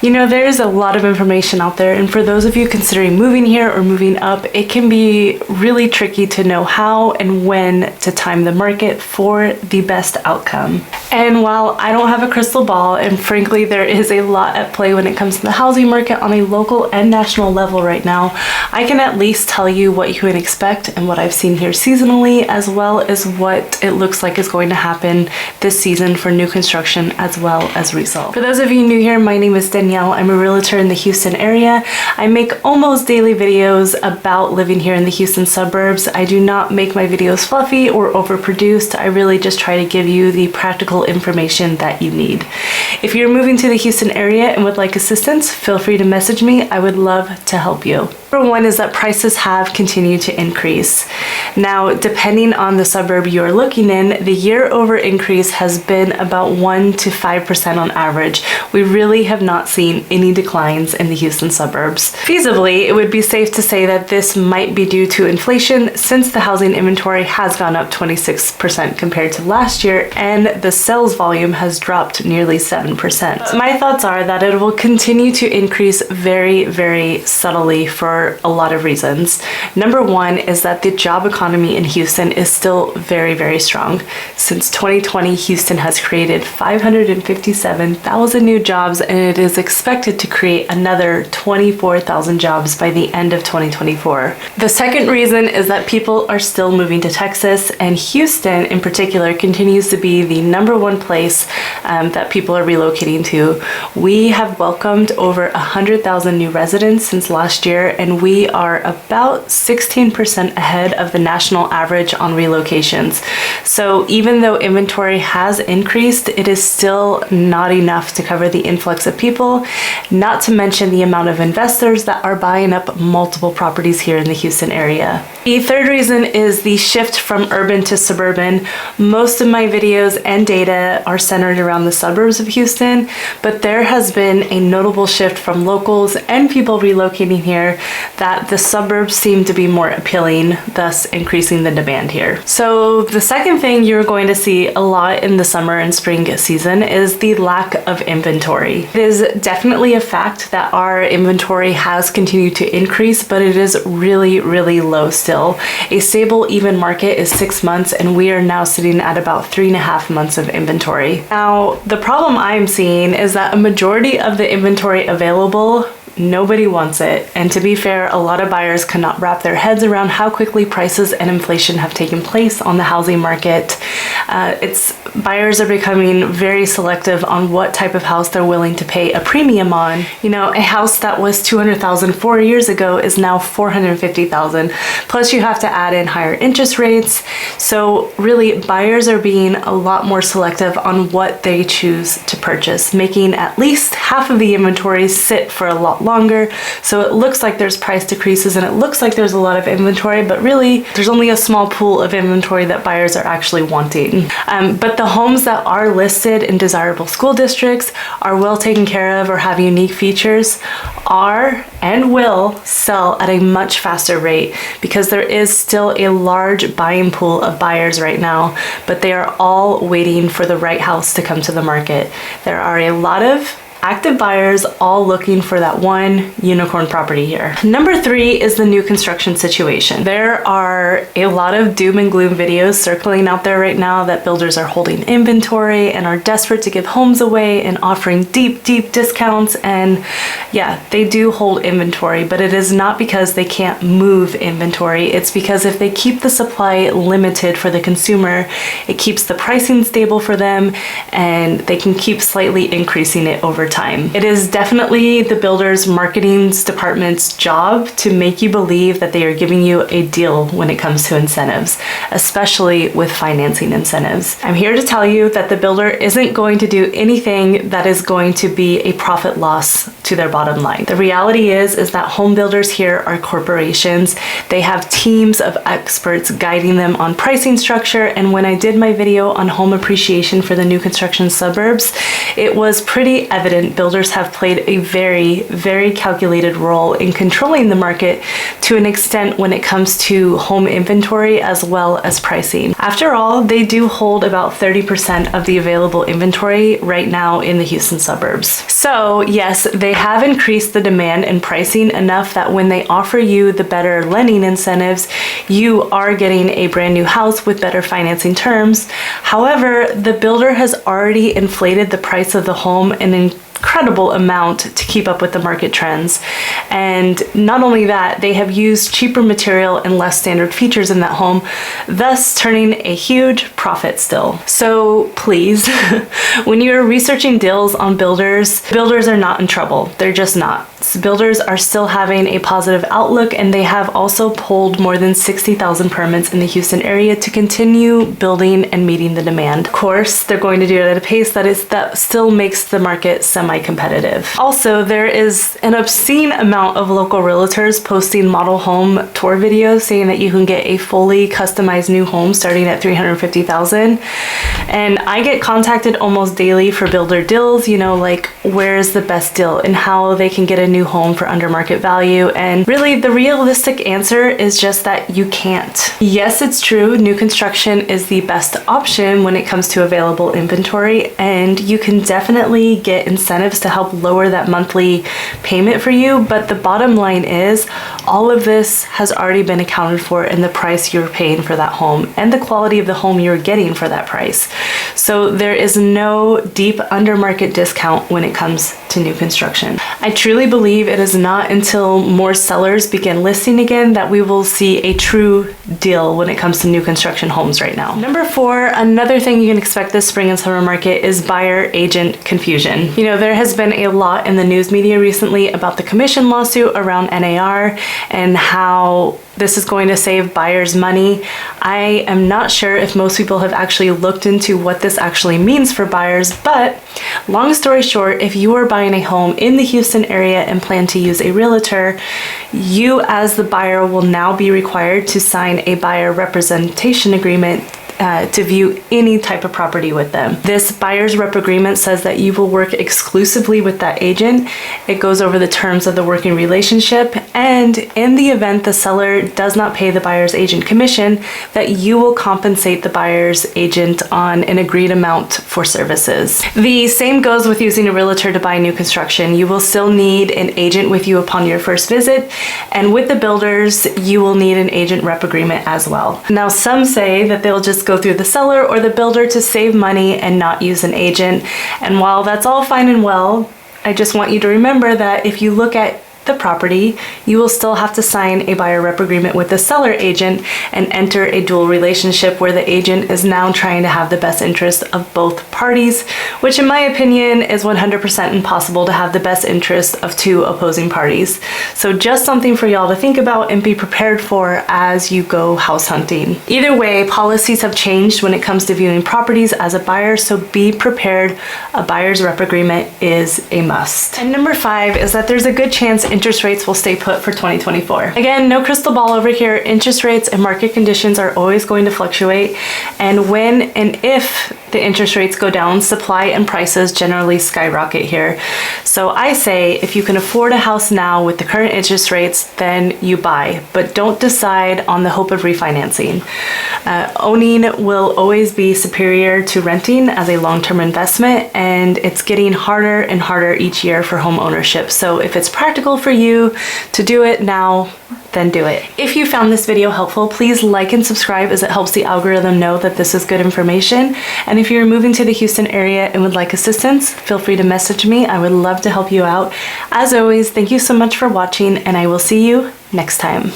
You know, there's a lot of information out there, and for those of you considering moving here or moving up, it can be really tricky to know how and when to time the market for the best outcome. And while I don't have a crystal ball, and frankly there is a lot at play when it comes to the housing market on a local and national level right now, I can at least tell you what you can expect and what I've seen here seasonally, as well as what it looks like is going to happen this season for new construction as well as resale. For those of you new here, my name is Danielle. I'm a realtor in the Houston area. I make almost daily videos about living here in the Houston suburbs. I do not make my videos fluffy or overproduced. I really just try to give you the practical information that you need. If you're moving to the Houston area and would like assistance, feel free to message me. I would love to help you. Number one is that prices have continued to increase. Now, depending on the suburb you're looking in, the year-over increase has been about 1 to 5% on average. We really have not seen any declines in the Houston suburbs. Feasibly, it would be safe to say that this might be due to inflation, since the housing inventory has gone up 26% compared to last year, and the sales volume has dropped nearly 7%. My thoughts are that it will continue to increase very, very subtly for a lot of reasons. Number one is that the job economy in Houston is still very, very strong. Since 2020, Houston has created 557,000 new jobs, and it is expected to create another 24,000 jobs by the end of 2024. The second reason is that people are still moving to Texas, and Houston in particular continues to be the number one place that people are relocating to. We have welcomed over 100,000 new residents since last year, and we are about 16% ahead of the national average on relocations. So even though inventory has increased, it is still not enough to cover the influx of people, not to mention the amount of investors that are buying up multiple properties here in the Houston area. The third reason is the shift from urban to suburban. Most of my videos and data are centered around the suburbs of Houston, but there has been a notable shift from locals and people relocating here that the suburbs seem to be more appealing, thus increasing the demand here. So the second thing you're going to see a lot in the summer and spring season is the lack of inventory. It is definitely a fact that our inventory has continued to increase, but it is really, really low still. A stable, even market is 6 months, and we are now sitting at about 3.5 months of inventory. Now, the problem I'm seeing is that a majority of the inventory available, nobody wants it. And to be fair, a lot of buyers cannot wrap their heads around how quickly prices and inflation have taken place on the housing market. Buyers are becoming very selective on what type of house they're willing to pay a premium on. You know, a house that was $200,000 4 years ago is now $450,000. Plus you have to add in higher interest rates. So really, buyers are being a lot more selective on what they choose to purchase, making at least half of the inventory sit for a lot longer. So it looks like there's price decreases and it looks like there's a lot of inventory, but really there's only a small pool of inventory that buyers are actually wanting. But the homes that are listed in desirable school districts, are well taken care of, or have unique features are and will sell at a much faster rate, because there is still a large buying pool of buyers right now, but they are all waiting for the right house to come to the market. There are a lot of active buyers all looking for that one unicorn property here. Number 3 is the new construction situation. There are a lot of doom and gloom videos circling out there right now that builders are holding inventory and are desperate to give homes away and offering deep, deep discounts. And yeah, they do hold inventory, but it is not because they can't move inventory. It's because if they keep the supply limited for the consumer, it keeps the pricing stable for them, and they can keep slightly increasing it over time. It is definitely the builder's marketing department's job to make you believe that they are giving you a deal when it comes to incentives, especially with financing incentives. I'm here to tell you that the builder isn't going to do anything that is going to be a profit loss to their bottom line. The reality is that home builders here are corporations. They have teams of experts guiding them on pricing structure, and when I did my video on home appreciation for the new construction suburbs, it was pretty evident builders have played a very, very calculated role in controlling the market to an extent when it comes to home inventory as well as pricing. After all, they do hold about 30% of the available inventory right now in the Houston suburbs. So yes, they have increased the demand and pricing enough that when they offer you the better lending incentives, you are getting a brand new house with better financing terms. However, the builder has already inflated the price of the home an incredible amount to keep up with the market trends. And not only that, they have used cheaper material and less standard features in that home, thus turning a huge profit still. So please, when you're researching deals on builders are not in trouble. They're just not. Builders are still having a positive outlook, and they have also pulled more than 60,000 permits in the Houston area to continue building and meeting the demand. Of course, they're going to do it at a pace that still makes the market semi-competitive. Also, there is an obscene amount of local realtors posting model home tour videos saying that you can get a fully customized new home starting at $350,000. And I get contacted almost daily for builder deals, like where's the best deal and how they can get a new home for under market value. And really the realistic answer is just that you can't. Yes, it's true, new construction is the best option when it comes to available inventory, and you can definitely get incentives to help lower that monthly payment for you, but the bottom line is all of this has already been accounted for in the price you're paying for that home and the quality of the home you're getting for that price. So there is no deep under market discount when it comes to new construction. I truly believe it is not until more sellers begin listing again that we will see a true deal when it comes to new construction homes right now. Number 4, another thing you can expect this spring and summer market is buyer agent confusion. There has been a lot in the news media recently about the commission lawsuit around NAR and how this is going to save buyers money. I am not sure if most people have actually looked into what this actually means for buyers, but long story short, if you are buying a home in the Houston area and plan to use a realtor, you as the buyer will now be required to sign a buyer representation agreement to view any type of property with them. This buyer's rep agreement says that you will work exclusively with that agent. It goes over the terms of the working relationship, and in the event the seller does not pay the buyer's agent commission, that you will compensate the buyer's agent on an agreed amount for services. The same goes with using a realtor to buy new construction. You will still need an agent with you upon your first visit, and with the builders, you will need an agent rep agreement as well. Now, some say that they'll just go through the seller or the builder to save money and not use an agent. And while that's all fine and well, I just want you to remember that if you look at the property, you will still have to sign a buyer rep agreement with the seller agent and enter a dual relationship where the agent is now trying to have the best interest of both parties, which in my opinion is 100% impossible to have the best interest of two opposing parties. So just something for y'all to think about and be prepared for as you go house hunting. Either way, policies have changed when it comes to viewing properties as a buyer, so be prepared. A buyer's rep agreement is a must. And number 5 is that there's a good chance interest rates will stay put for 2024. Again, no crystal ball over here. Interest rates and market conditions are always going to fluctuate, and when and if the interest rates go down, supply and prices generally skyrocket here. So I say if you can afford a house now with the current interest rates, then you buy, but don't decide on the hope of refinancing. Owning will always be superior to renting as a long-term investment, and it's getting harder and harder each year for home ownership. So if it's practical for you to do it now, then do it. If you found this video helpful, please like and subscribe as it helps the algorithm know that this is good information. And if you're moving to the Houston area and would like assistance, feel free to message me. I would love to help you out. As always, thank you so much for watching, and I will see you next time.